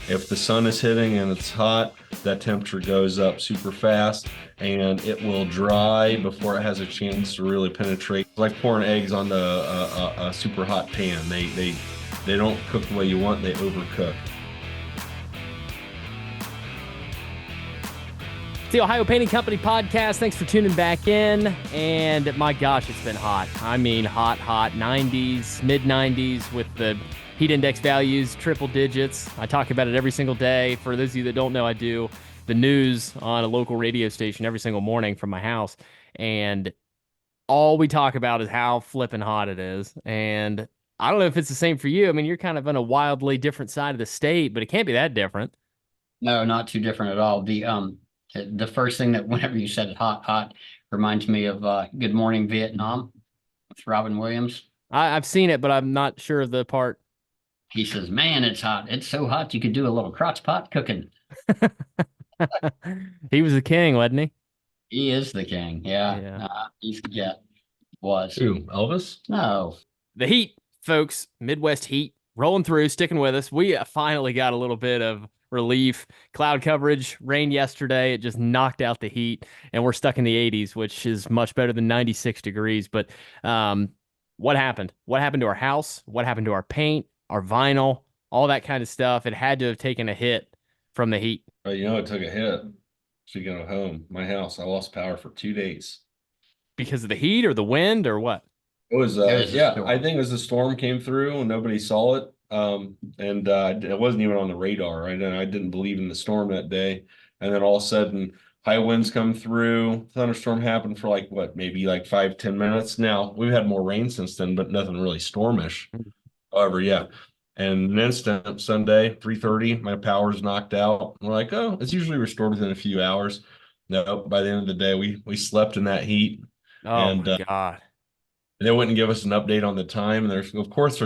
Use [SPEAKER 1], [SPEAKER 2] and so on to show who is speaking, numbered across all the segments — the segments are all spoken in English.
[SPEAKER 1] if the sun is hitting and it's hot, that temperature goes up super fast and it will dry before it has a chance to really penetrate. It's like pouring eggs on a super hot pan. They don't cook the way you want, they overcook.
[SPEAKER 2] It's the Ohio Painting Company podcast. Thanks for tuning back in. And my gosh, it's been hot. I mean, hot, 90s, mid 90s with the heat index values, triple digits. I talk about it every single day. For those of you that don't know, I do the news on a local radio station every single morning from my house. And all we talk about is how flippin' hot it is. And I don't know if it's the same for you. I mean, you're kind of on a wildly different side of the state, but it can't be that different.
[SPEAKER 3] No, not too different at all. The first thing that whenever you said hot reminds me of Good Morning Vietnam with Robin Williams.
[SPEAKER 2] I've seen it, but I'm not sure of the part.
[SPEAKER 3] He says, "Man, it's hot. It's so hot you could do a little crotch pot cooking."
[SPEAKER 2] He was the king, wasn't he?
[SPEAKER 3] He is the king. Yeah,
[SPEAKER 2] Yeah.
[SPEAKER 3] was.
[SPEAKER 1] Who, Elvis?
[SPEAKER 3] No,
[SPEAKER 2] The heat, folks, Midwest heat, rolling through, sticking with us. We finally got a little bit of relief. Cloud coverage, rain yesterday. It just knocked out the heat, and we're stuck in the 80s, which is much better than 96 degrees. But what happened? What happened to our house? What happened to our paint, our vinyl, all that kind of stuff? It had to have taken a hit from the heat.
[SPEAKER 1] It took a hit. Speaking of home, my house, I lost power for 2 days.
[SPEAKER 2] Because of the heat or the wind or what?
[SPEAKER 1] It was,
[SPEAKER 3] It was a
[SPEAKER 1] yeah,
[SPEAKER 3] storm.
[SPEAKER 1] I think it was the storm came through and nobody saw it. And it wasn't even on the radar. Right? And I didn't believe in the storm that day. And then all of a sudden, high winds come through. Thunderstorm happened for like what, maybe like 5-10 minutes. Now we've had more rain since then, but nothing really stormish. However, yeah. And an instant Sunday, 3:30, my power's knocked out. We're like, oh, it's usually restored within a few hours. No, by the end of the day, we slept in that heat.
[SPEAKER 2] Oh
[SPEAKER 1] And
[SPEAKER 2] my God.
[SPEAKER 1] they wouldn't give us an update on the time. And there's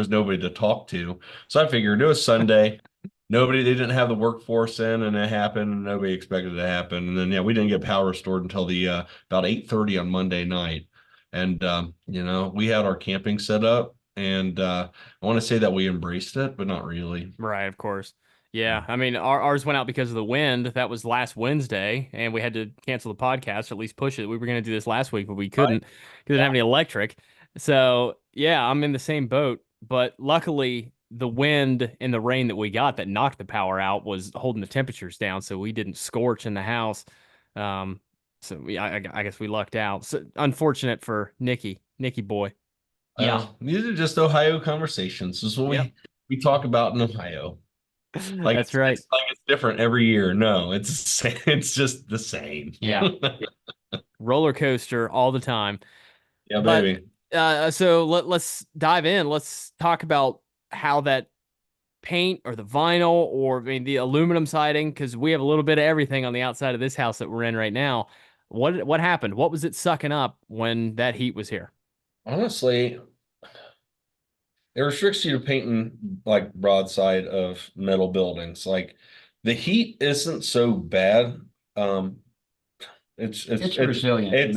[SPEAKER 1] nobody to talk to. So I figured it was Sunday. They didn't have the workforce in, and it happened, and nobody expected it to happen. And then, yeah, we didn't get power restored until the about 8:30 on Monday night. And, we had our camping set up, and I want to say that we embraced it, but not really.
[SPEAKER 2] Right, of course. Yeah, I mean, ours went out because of the wind. That was last Wednesday, and we had to cancel the podcast, or at least push it. We were going to do this last week, but we couldn't because we didn't have any electric. So, yeah, I'm in the same boat. But luckily, the wind and the rain that we got that knocked the power out was holding the temperatures down, so we didn't scorch in the house. Um, I guess we lucked out. So, unfortunate for Nicky boy.
[SPEAKER 3] Yeah.
[SPEAKER 1] These are just Ohio conversations. This is what
[SPEAKER 2] Yep.
[SPEAKER 1] we talk about in Ohio. Like
[SPEAKER 2] That's right.
[SPEAKER 1] it's like it's different every year. No, it's just the same.
[SPEAKER 3] Yeah.
[SPEAKER 2] Roller coaster all the time.
[SPEAKER 1] Yeah,
[SPEAKER 2] But
[SPEAKER 1] baby.
[SPEAKER 2] so let's dive in. Let's talk about how that paint or the vinyl or I mean the aluminum siding, because we have a little bit of everything on the outside of this house that we're in right now. What happened? What was it sucking up when that heat was here?
[SPEAKER 1] Honestly, it restricts you to painting like broadside of metal buildings. Like the heat isn't so bad. Um,
[SPEAKER 3] It's resilient.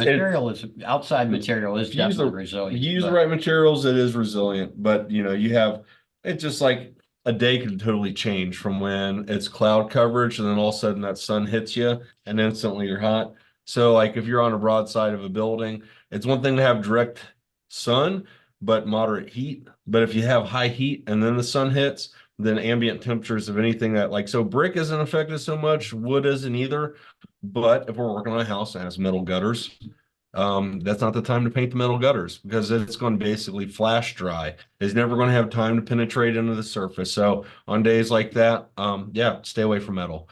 [SPEAKER 3] Outside material is definitely resilient.
[SPEAKER 1] You use the
[SPEAKER 3] but-
[SPEAKER 1] right materials, it is resilient. But you have it's just like a day can totally change from when it's cloud coverage and then all of a sudden that sun hits you and instantly you're hot. So like if you're on a broadside of a building, it's one thing to have direct sun, but moderate heat. But if you have high heat and then the sun hits, then ambient temperatures of anything that like so brick isn't affected so much, wood isn't either. But if we're working on a house that has metal gutters, that's not the time to paint the metal gutters because it's going to basically flash dry. It's never going to have time to penetrate into the surface. So on days like that, yeah, stay away from metal.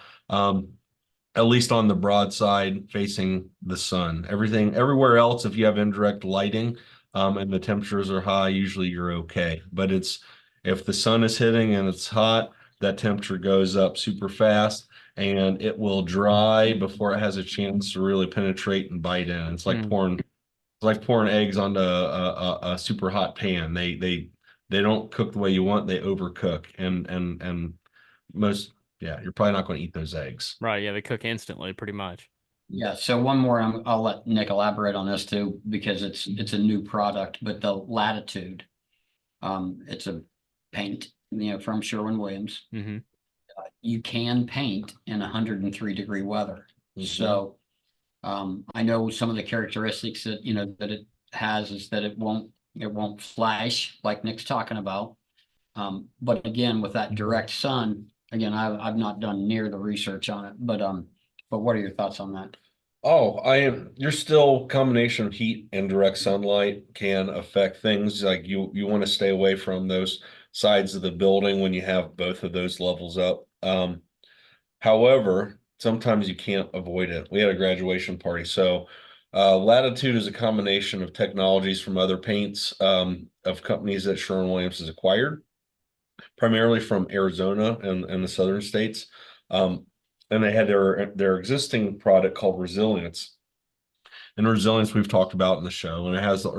[SPEAKER 1] At least on the broad side facing the sun. Everywhere else, if you have indirect lighting, and the temperatures are high, usually you're okay. But if the sun is hitting and it's hot, that temperature goes up super fast and it will dry before it has a chance to really penetrate and bite in. It's like pouring eggs onto a super hot pan. They don't cook the way you want, they overcook. And most yeah, you're probably not going to eat those eggs.
[SPEAKER 2] Right, yeah, they cook instantly, pretty much.
[SPEAKER 3] Yeah. So one more, I'll let Nick elaborate on this too, because it's a new product, but the Latitude, it's a paint, from Sherwin-Williams.
[SPEAKER 2] Mm-hmm.
[SPEAKER 3] you can paint in 103-degree weather.
[SPEAKER 1] Mhm.
[SPEAKER 3] So I know some of the characteristics that, that it has is that it won't flash like Nick's talking about. But again, with that direct sun, again, I've not done near the research on it, but what are your thoughts on that?
[SPEAKER 1] Oh, I am. You're still combination of heat and direct sunlight can affect things. Like you want to stay away from those sides of the building when you have both of those levels up. However, sometimes you can't avoid it. We had a graduation party, so Latitude is a combination of technologies from other paints of companies that Sherwin-Williams has acquired, primarily from Arizona and the southern states. Um, and they had their existing product called Resilience. And Resilience we've talked about in the show, and it has the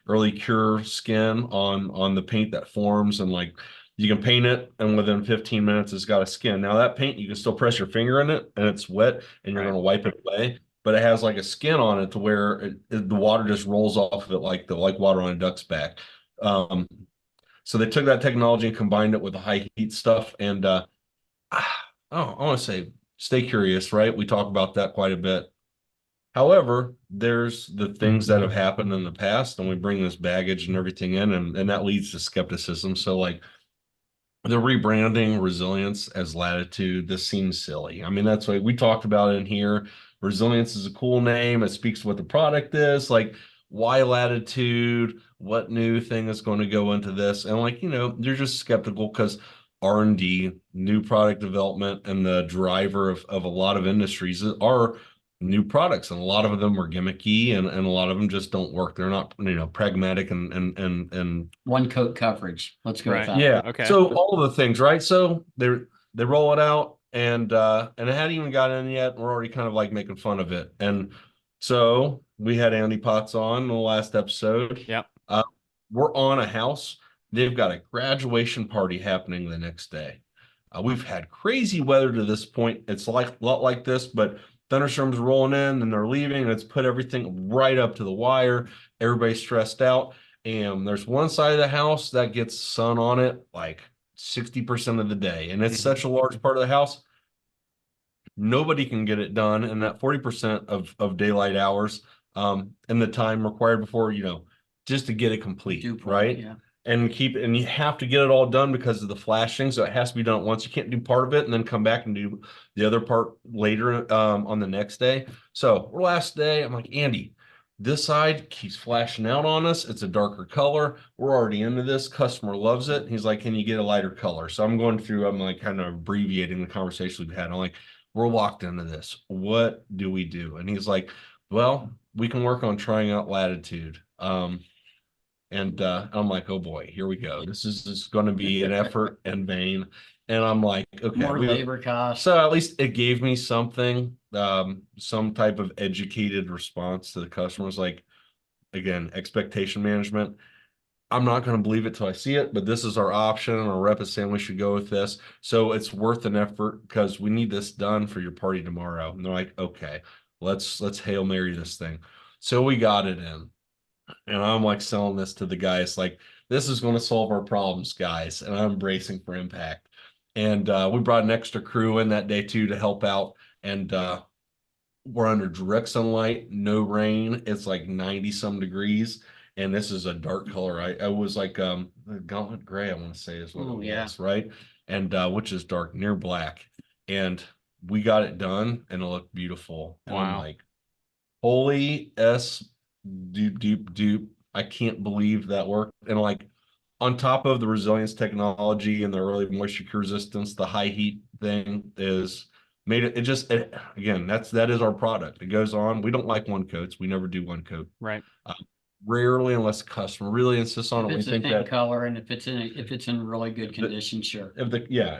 [SPEAKER 1] early cure skin on the paint that forms, and like you can paint it, and within 15 minutes it's got a skin. Now that paint you can still press your finger in it, and it's wet, and you're
[SPEAKER 2] Right.
[SPEAKER 1] going to wipe it away. But it has like a skin on it to where the water just rolls off of it like water on a duck's back. Um, so they took that technology and combined it with the high heat stuff. And oh, I want to say, stay curious, right? We talk about that quite a bit. However, there's the things that have happened in the past, and we bring this baggage and everything in, and that leads to skepticism. So, like the rebranding Resilience as Latitude, this seems silly. I mean, that's why we talked about it in here. Resilience is a cool name. It speaks to what the product is. Like, why Latitude? What new thing is going to go into this? And like, you're just skeptical because R&D, new product development, and the driver of a lot of industries are new products, and a lot of them are gimmicky, and a lot of them just don't work. They're not, pragmatic and
[SPEAKER 3] One coat coverage. Let's go with
[SPEAKER 2] Right.
[SPEAKER 3] that.
[SPEAKER 1] yeah.
[SPEAKER 2] Okay.
[SPEAKER 1] So all of the things, right? So they roll it out, and it hadn't even got in yet. We're already kind of like making fun of it. And so we had Andy Potts on the last episode.
[SPEAKER 2] Yep.
[SPEAKER 1] We're on a house. They've got a graduation party happening the next day. We've had crazy weather to this point. It's like a lot like this, but thunderstorms rolling in and they're leaving, and it's put everything right up to the wire. Everybody's stressed out. And there's one side of the house that gets sun on it like 60% of the day. And it's
[SPEAKER 2] Mhm.
[SPEAKER 1] such a large part of the house, nobody can get it done in that 40% of daylight hours, and the time required before, just to get it complete,
[SPEAKER 3] Dew point,
[SPEAKER 1] right?
[SPEAKER 3] yeah.
[SPEAKER 1] And you have to get it all done because of the flashing. So it has to be done at once. You can't do part of it and then come back and do the other part later on the next day. So last day, I'm like, Andy, this side keeps flashing out on us. It's a darker color. We're already into this. Customer loves it. He's like, can you get a lighter color? So I'm like kind of abbreviating the conversation we've had. I'm like, we're locked into this. What do we do? And he's like, well, we can work on trying out Latitude. And I'm like, oh boy, here we go. This is just going to be an effort in vain. And I'm like, okay,
[SPEAKER 3] More labor costs.
[SPEAKER 1] so at least it gave me something, some type of educated response to the customers. Like, again, expectation management. I'm not going to believe it till I see it, but this is our option. Our rep is saying we should go with this. So it's worth an effort because we need this done for your party tomorrow. And they're like, okay, let's Hail Mary this thing. So we got it in. And I'm like selling this to the guys, like, this is going to solve our problems, guys. And I'm bracing for impact. And we brought an extra crew in that day too to help out. And we're under direct sunlight, no rain. It's like 90 some degrees. And this is a dark color. I was like gauntlet gray, I want to say is what
[SPEAKER 3] Oh,
[SPEAKER 1] it
[SPEAKER 3] yeah.
[SPEAKER 1] was, right? And which is dark, near black. And we got it done and it looked beautiful. And I'm
[SPEAKER 2] Wow.
[SPEAKER 1] like, holy S dupe dupe dupe. I can't believe that worked. And like on top of the resilience technology and the early moisture resistance, the high heat thing is made it, again, that is our product. It goes on. We don't like one coats. We never do one coat.
[SPEAKER 2] Right.
[SPEAKER 1] Uh, Rarely, unless the customer really insists on
[SPEAKER 3] If
[SPEAKER 1] it, we
[SPEAKER 3] it's a
[SPEAKER 1] think
[SPEAKER 3] thin
[SPEAKER 1] that
[SPEAKER 3] color and if it's in really good condition, sure.
[SPEAKER 1] if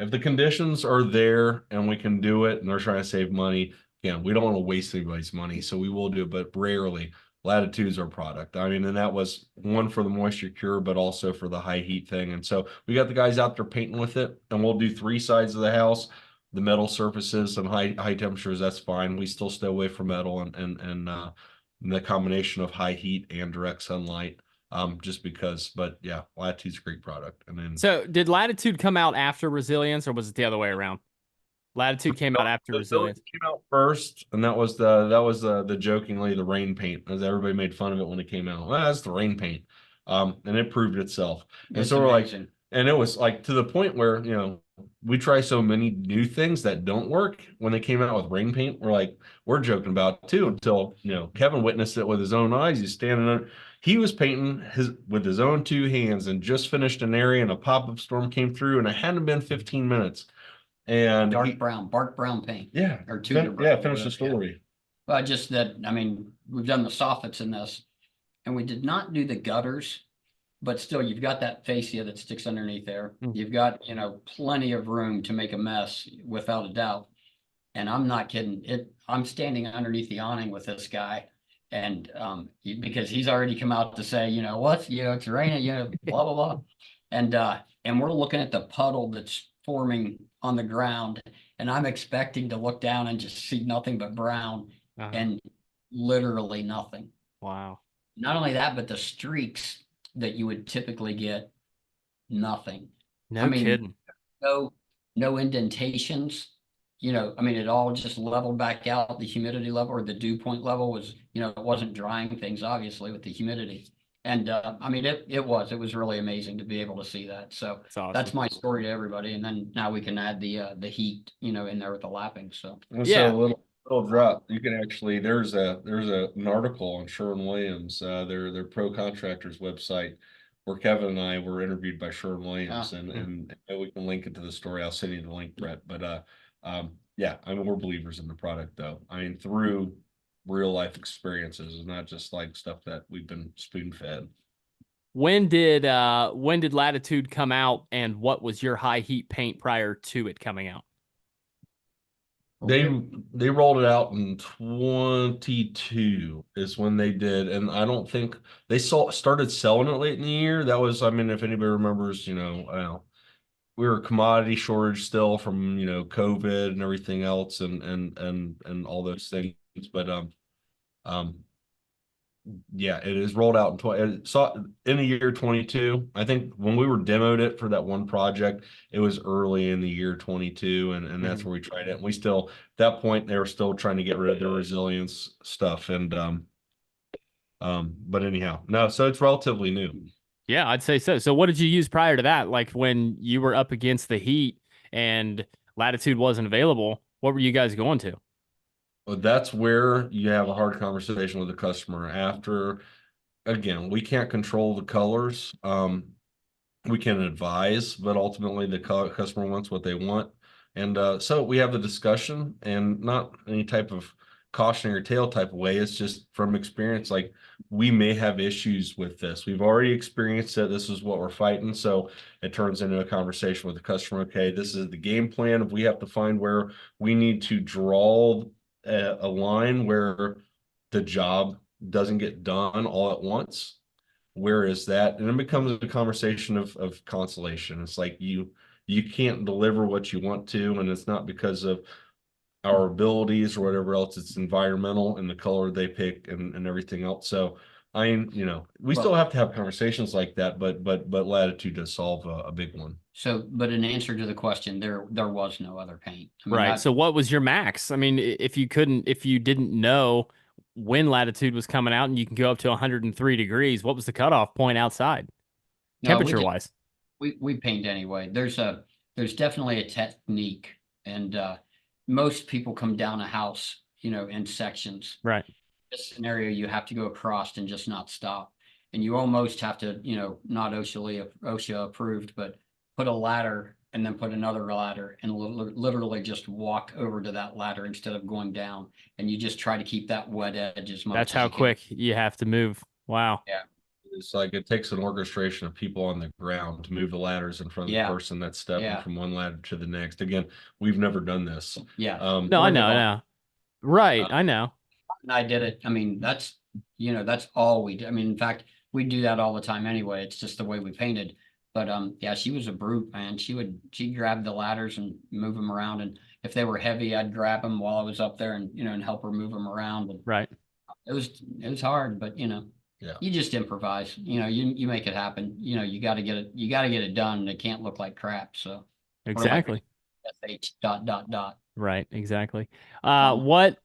[SPEAKER 1] the conditions are there and we can do it and they're trying to save money, again, we don't want to waste anybody's money, so we will do it, but rarely. Latitude's our product. I mean, and that was one for the moisture cure, but also for the high heat thing. And so we got the guys out there painting with it, and we'll do three sides of the house. The metal surfaces and high temperatures, that's fine. We still stay away from metal and the combination of high heat and direct sunlight. Just because, but yeah, Latitude's a great product. And then
[SPEAKER 2] So did Latitude come out after Resilience, or was it the other way around? Latitude came out after
[SPEAKER 1] Resilience
[SPEAKER 2] Resilience.
[SPEAKER 1] came out first, and that was the jokingly the rain paint, as everybody made fun of it when it came out. Well, that's the rain paint, and it proved itself. And
[SPEAKER 3] It's
[SPEAKER 1] so we're like,
[SPEAKER 3] amazing.
[SPEAKER 1] and it was like to the point where we try so many new things that don't work. When they came out with rain paint, we're joking about it too until Kevin witnessed it with his own eyes. He's standing there. He was painting with his own two hands and just finished an area, and a pop-up storm came through, and it hadn't been 15 minutes. And
[SPEAKER 3] Dark brown, bark brown paint.
[SPEAKER 1] yeah,
[SPEAKER 3] Or tudor brown.
[SPEAKER 1] yeah, finish the
[SPEAKER 3] whatever, yeah.
[SPEAKER 1] story.
[SPEAKER 3] Well, just that, I mean, we've done the soffits in this, and we did not do the gutters, but still, you've got that fascia that sticks underneath there.
[SPEAKER 2] Mm.
[SPEAKER 3] You've got, plenty of room to make a mess without a doubt. And I'm not kidding. I'm standing underneath the awning with this guy, and because he's already come out to say, what, it's raining, blah blah blah, and we're looking at the puddle that's forming on the ground, and I'm expecting to look down and just see nothing but brown, and literally nothing.
[SPEAKER 2] Wow.
[SPEAKER 3] Not only that, but the streaks that you would typically get, nothing.
[SPEAKER 2] No kidding.
[SPEAKER 3] No indentations. It all just leveled back out. The humidity level or the dew point level was, it wasn't drying things obviously with the humidity. And it was really amazing to be able to see that. So
[SPEAKER 2] awesome.
[SPEAKER 3] That's my story to everybody. And then now we can add the heat, in there with the lapping. So
[SPEAKER 2] yeah,
[SPEAKER 1] so a little drop. You can actually there's an article on Sherwin-Williams, their pro contractors website, where Kevin and I were interviewed by Sherwin-Williams, and we can link it to the story. I'll send you the link, Brett. But yeah, we're believers in the product though. Through real life experiences and not just like stuff that we've been spoon fed.
[SPEAKER 2] When did Latitude come out, and what was your high heat paint prior to it coming out?
[SPEAKER 1] They rolled it out in 22 is when they did, and I don't think they started selling it late in the year. That was, if anybody remembers, we were a commodity shortage still from COVID and everything else, and all those things. But yeah, it is rolled out in the year 22. I think when we were demoed it for that one project, it was early in the year 22, and that's where we tried it. And we still, at that point, they were still trying to get rid of the resilience stuff. And but anyhow, no, so it's relatively new.
[SPEAKER 2] Yeah, I'd say so. So what did you use prior to that? Like when you were up against the heat and Latitude wasn't available, what were you guys going to?
[SPEAKER 1] Well, that's where you have a hard conversation with the customer after. Again, we can't control the colors. We can advise, but ultimately the customer wants what they want. And so we have the discussion, and not any type of cautionary tale type of way. It's just from experience, like we may have issues with this. We've already experienced it. This is what we're fighting. So it turns into a conversation with the customer. Okay, this is the game plan. If we have to find where we need to draw a line where the job doesn't get done all at once, where is that? And it becomes a conversation of consolation. It's like you can't deliver what you want to, and it's not because of our abilities or whatever else. It's environmental and the color they pick and everything else. So we still have to have conversations like that, but Latitude does solve a big one.
[SPEAKER 3] So, but in answer to the question, there was no other paint.
[SPEAKER 2] Right. So what was your max? If you didn't know when Latitude was coming out and you can go up to 103 degrees, what was the cutoff point outside, temperature wise?
[SPEAKER 3] We paint anyway. There's definitely a technique, and most people come down a house, in sections.
[SPEAKER 2] Right.
[SPEAKER 3] This scenario, you have to go across and just not stop. And you almost have to, not OSHA approved, but put a ladder and then put another ladder and literally just walk over to that ladder instead of going down. And you just try to keep that wet edge as much.
[SPEAKER 2] That's how quick you have to move. Wow.
[SPEAKER 3] Yeah.
[SPEAKER 1] It's like it takes an orchestration of people on the ground to move the ladders in front of the person that's stepping from one ladder to the next. Again, we've never done this.
[SPEAKER 3] Yeah.
[SPEAKER 2] No, I know. Right. I know.
[SPEAKER 3] And I did it. That's all we do. In fact, we do that all the time anyway. It's just the way we painted. But yeah, she was a brute, man. She'd grab the ladders and move them around. And if they were heavy, I'd grab them while I was up there and, and help her move them around. And
[SPEAKER 2] right.
[SPEAKER 3] It was hard, but you just improvise, you make it happen. You got to get it done. And it can't look like crap. So
[SPEAKER 2] exactly.
[SPEAKER 3] Like
[SPEAKER 2] Right, exactly.
[SPEAKER 3] Um,
[SPEAKER 2] What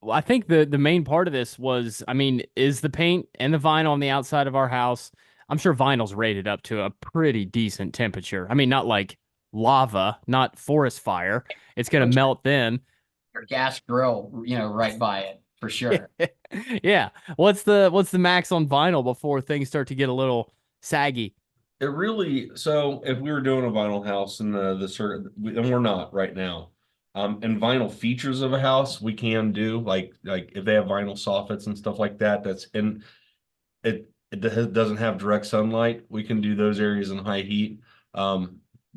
[SPEAKER 2] I think the main part of this was, I mean, is the paint and the vinyl on the outside of our house. I'm sure vinyl's rated up to a pretty decent temperature. I mean, not like lava, not forest fire. It's gonna
[SPEAKER 3] put
[SPEAKER 2] melt then.
[SPEAKER 3] your gas grill, right by it for sure.
[SPEAKER 2] Yeah. What's the max on vinyl before things start to get a little saggy?
[SPEAKER 1] It really, so if we were doing a vinyl house and the certain, and we're not right now. And vinyl features of a house we can do like if they have vinyl soffits and stuff like that, that's in doesn't have direct sunlight. We can do those areas in high heat.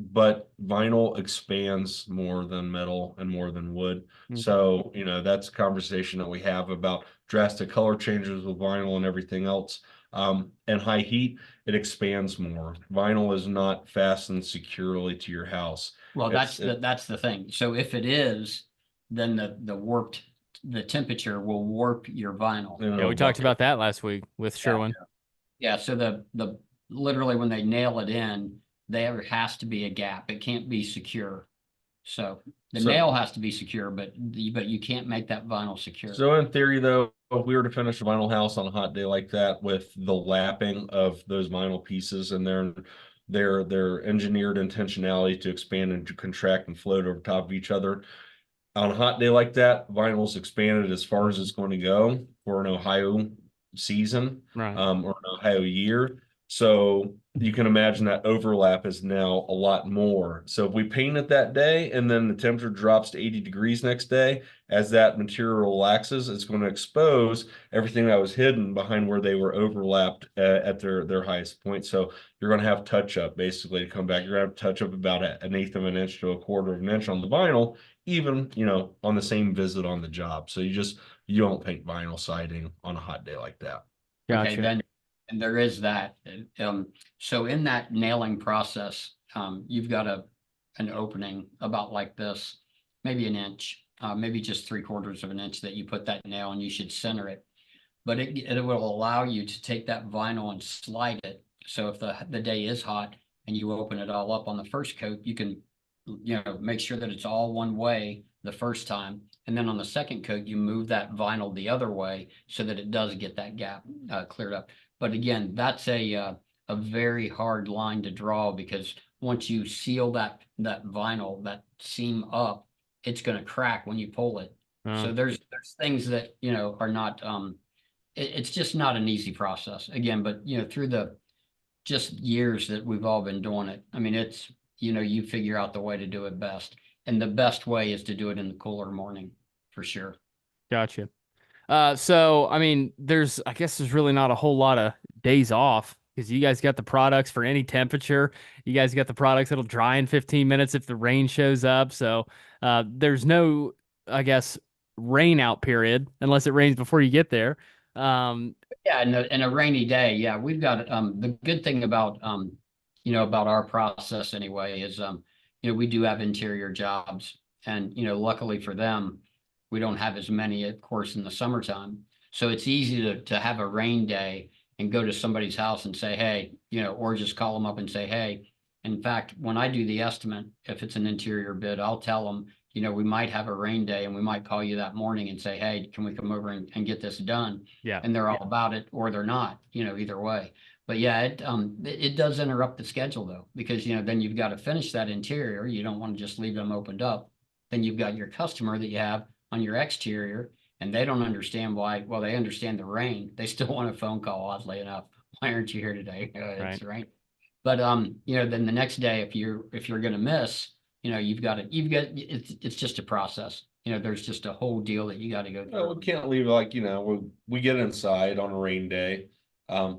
[SPEAKER 1] But vinyl expands more than metal and more than wood.
[SPEAKER 2] Mhm.
[SPEAKER 1] So, that's a conversation that we have about drastic color changes with vinyl and everything else. And high heat, it expands more. Vinyl is not fastened securely to your house.
[SPEAKER 3] Well,
[SPEAKER 1] It's
[SPEAKER 3] that's the thing. So if it is, then the temperature will warp your vinyl.
[SPEAKER 2] Yeah, we talked about that last week with
[SPEAKER 3] Yeah.
[SPEAKER 2] Sherwin.
[SPEAKER 3] Yeah, so the literally when they nail it in, there has to be a gap. It can't be secure. So the
[SPEAKER 1] so
[SPEAKER 3] nail has to be secure, but you can't make that vinyl secure.
[SPEAKER 1] So in theory, though, if we were to finish a vinyl house on a hot day like that with the lapping of those vinyl pieces and their engineered intentionality to expand and to contract and float over top of each other, on a hot day like that, vinyl's expanded as far as it's going to go for an Ohio season,
[SPEAKER 2] Right.
[SPEAKER 1] or an Ohio year. So you can imagine that overlap is now a lot more. So if we paint it that day and then the temperature drops to 80 degrees next day, as that material relaxes, it's going to expose everything that was hidden behind where they were overlapped at their highest point. So you're going to have touch up basically to come back. You're going to have touch up about an eighth of an inch to a quarter of an inch on the vinyl, even on the same visit on the job. So you don't paint vinyl siding on a hot day like that.
[SPEAKER 3] Okay,
[SPEAKER 2] Gotcha.
[SPEAKER 3] then, and there is that. So in that nailing process, you've got an opening about like this, maybe an inch, maybe just 3/4 of an inch that you put that nail and you should center it. But it will allow you to take that vinyl and slide it. So if the day is hot and you open it all up on the first coat, you can, make sure that it's all one way the first time. And then on the second coat, you move that vinyl the other way so that it does get that gap cleared up. But again, that's a very hard line to draw because once you seal that vinyl, that seam up, it's going to crack when you pull it.
[SPEAKER 2] Uh,
[SPEAKER 3] So there's things that are not it's just not an easy process again, but through the just years that we've all been doing it, I mean, it's you figure out the way to do it best. And the best way is to do it in the cooler morning for sure.
[SPEAKER 2] gotcha. So I mean, I guess there's really not a whole lot of days off because you guys got the products for any temperature. You guys got the products that'll dry in 15 minutes if the rain shows up. So there's no, I guess, rain out period unless it rains before you get there. Um,
[SPEAKER 3] Yeah, in a rainy day, yeah, we've got the good thing about about our process anyway is we do have interior jobs and luckily for them, we don't have as many, of course, in the summertime. So it's easy to have a rain day and go to somebody's house and say, hey, or just call them up and say, hey. In fact, when I do the estimate, if it's an interior bid, I'll tell them, we might have a rain day and we might call you that morning and say, hey, can we come over and get this done?
[SPEAKER 2] yeah.
[SPEAKER 3] And they're all about it or they're not, either way. But yeah, it does interrupt the schedule though, because then you've got to finish that interior. You don't want to just leave them opened up. Then you've got your customer that you have on your exterior, and they don't understand why. Well, they understand the rain. They still want a phone call, oddly enough. Why aren't you here today? It's
[SPEAKER 2] Right.
[SPEAKER 3] rain. But then the next day, if you're gonna miss, it's just a process. There's just a whole deal that you got to go
[SPEAKER 1] Well,
[SPEAKER 3] through.
[SPEAKER 1] we can't leave we get inside on a rain day.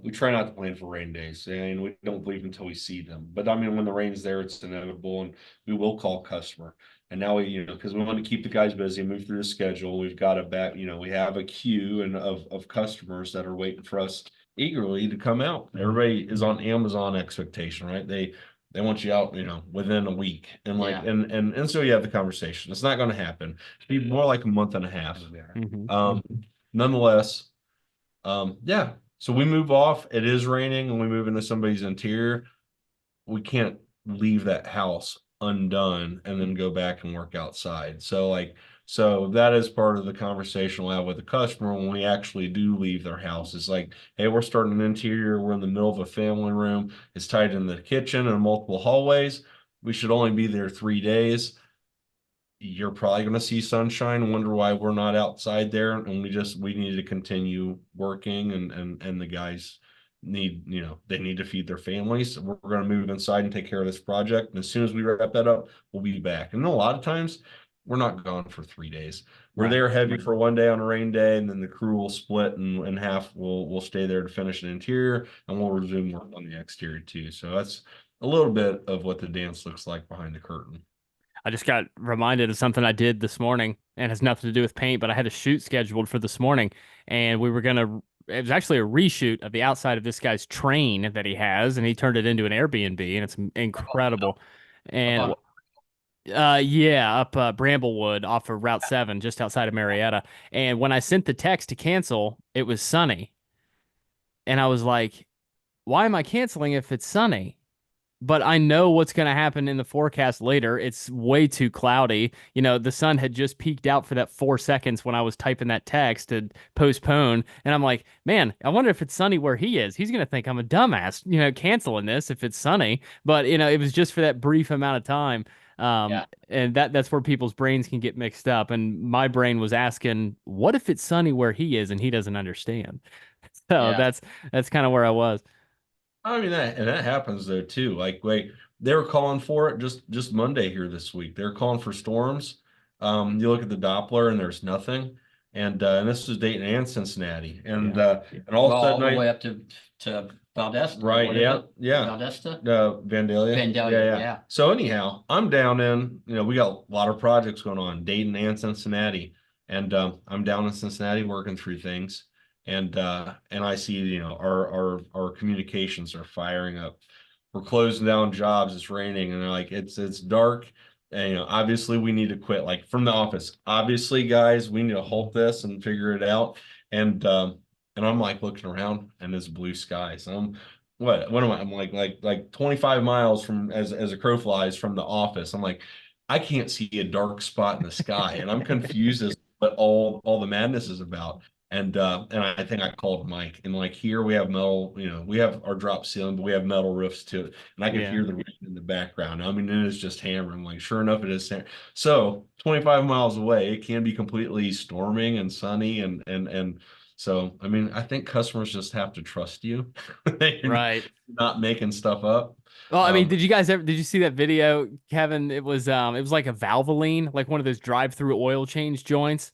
[SPEAKER 1] We try not to plan for rain days and we don't leave until we see them. But I mean, when the rain's there, it's inevitable and we will call customer. And now because we want to keep the guys busy, move through the schedule. We've got a back, we have a queue of customers that are waiting for us eagerly to come out. Everybody is on Amazon expectation, right? They want you out, within a week. And
[SPEAKER 3] Yeah.
[SPEAKER 1] and so you have the conversation. It's not going to happen. It'd be more like a month and a half.
[SPEAKER 2] Mhm.
[SPEAKER 1] Nonetheless, yeah. So we move off. It is raining and we move into somebody's interior. We can't leave that house undone and then go back and work outside. So that is part of the conversation we'll have with the customer when we actually do leave their house. It's like, hey, we're starting an interior. We're in the middle of a family room. It's tied in the kitchen and multiple hallways. We should only be there 3 days. You're probably going to see sunshine, wonder why we're not outside there. And we need to continue working, and the guys they need to feed their families. So we're going to move inside and take care of this project. And as soon as we wrap that up, we'll be back. And a lot of times we're not gone for 3 days. We're
[SPEAKER 3] Right.
[SPEAKER 1] there heavy for one day on a rain day, and then the crew will split and half we'll stay there to finish an interior, and we'll resume work on the exterior too. So that's a little bit of what the dance looks like behind the curtain.
[SPEAKER 2] I just got reminded of something I did this morning and has nothing to do with paint, but I had a shoot scheduled for this morning, and it was actually a reshoot of the outside of this guy's train that he has, and he turned it into an Airbnb, and it's incredible. And yeah, up Bramblewood off of Route 7, just outside of Marietta. And when I sent the text to cancel, it was sunny. And I was like, why am I canceling if it's sunny? But I know what's going to happen in the forecast later. It's way too cloudy. The sun had just peeked out for that 4 seconds when I was typing that text to postpone. And I'm like, man, I wonder if it's sunny where he is. He's going to think I'm a dumbass, canceling this if it's sunny. But, it was just for that brief amount of time.
[SPEAKER 3] Yeah.
[SPEAKER 2] And that's where people's brains can get mixed up. And my brain was asking, what if it's sunny where he is and he doesn't understand? So
[SPEAKER 3] Yeah.
[SPEAKER 2] that's kind of where I was.
[SPEAKER 1] I mean that happens though too. Like they were calling for it just Monday here this week. They're calling for storms. You look at the Doppler and there's nothing. And this was Dayton and Cincinnati. And all of a
[SPEAKER 3] Well, all
[SPEAKER 1] sudden
[SPEAKER 3] the way up to Valdesta.
[SPEAKER 1] right,
[SPEAKER 3] What is
[SPEAKER 1] yeah,
[SPEAKER 3] it?
[SPEAKER 1] yeah.
[SPEAKER 3] Valdesta?
[SPEAKER 1] Vandalia.
[SPEAKER 3] Vandalia, yeah.
[SPEAKER 1] So anyhow, I'm down in, we got a lot of projects going on, Dayton and Cincinnati. And I'm down in Cincinnati working through things. And I see, our communications are firing up. We're closing down jobs. It's raining, and they're like, it's dark. And obviously we need to quit. Like from the office, obviously, guys, we need to halt this and figure it out. And I'm like looking around, and it's blue skies. What am I? I'm like 25 miles from as a crow flies from the office. I'm like, I can't see a dark spot in the sky, and I'm confused as to what all the madness is about. And I think I called Mike, and like here we have metal, we have our drop ceiling, but we have metal roofs to it. And I could hear the rain in the background. I mean, it is just hammering. Like, sure enough, it is. So 25 miles away, it can be completely storming and sunny. And so, I mean, I think customers just have to trust you.
[SPEAKER 2] Right.
[SPEAKER 1] Not making stuff up.
[SPEAKER 2] Well, I mean, did you see that video, Kevin? It was like a Valvoline, like one of those drive-through oil change joints.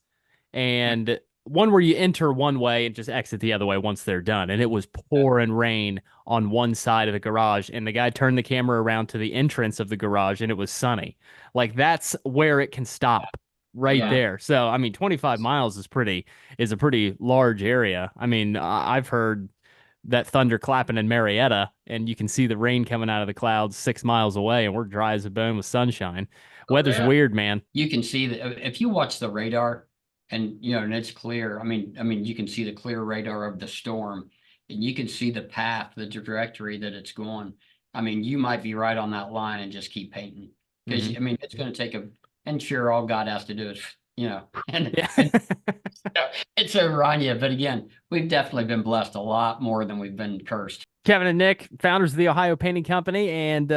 [SPEAKER 2] And one where you enter one way and just exit the other way once they're done. And it was pouring rain on one side of the garage. And the guy turned the camera around to the entrance of the garage, and it was sunny. Like that's where it can stop right there. So, I mean, 25 miles is a pretty large area. I mean, I've heard that thunder clapping in Marietta, and you can see the rain coming out of the clouds 6 miles away, and we're dry as a bone with sunshine. Weather's weird, man.
[SPEAKER 3] You can see that if you watch the radar, and and it's clear. I mean, you can see the clear radar of the storm, and you can see the path, the trajectory that it's going. I mean, you might be right on that line and just keep painting because I mean, it's going to take and sure, all God has to do is and it's over on you. But again, we've definitely been blessed a lot more than we've been cursed.
[SPEAKER 2] Kevin and Nick, founders of the Ohio Painting Company, and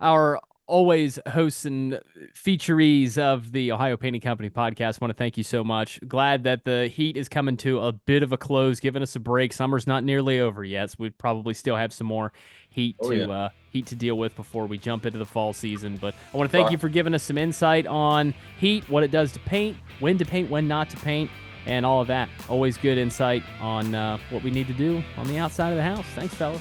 [SPEAKER 2] our always hosts and featurees of the Ohio Painting Company podcast. Want to thank you so much. Glad that the heat is coming to a bit of a close, giving us a break. Summer's not nearly over yet, so we probably still have some more heat to deal with before we jump into the fall season. But I want to thank you for giving us some insight on heat, what it does to paint, when not to paint, and all of that. Always good insight on what we need to do on the outside of the house. Thanks, fellas.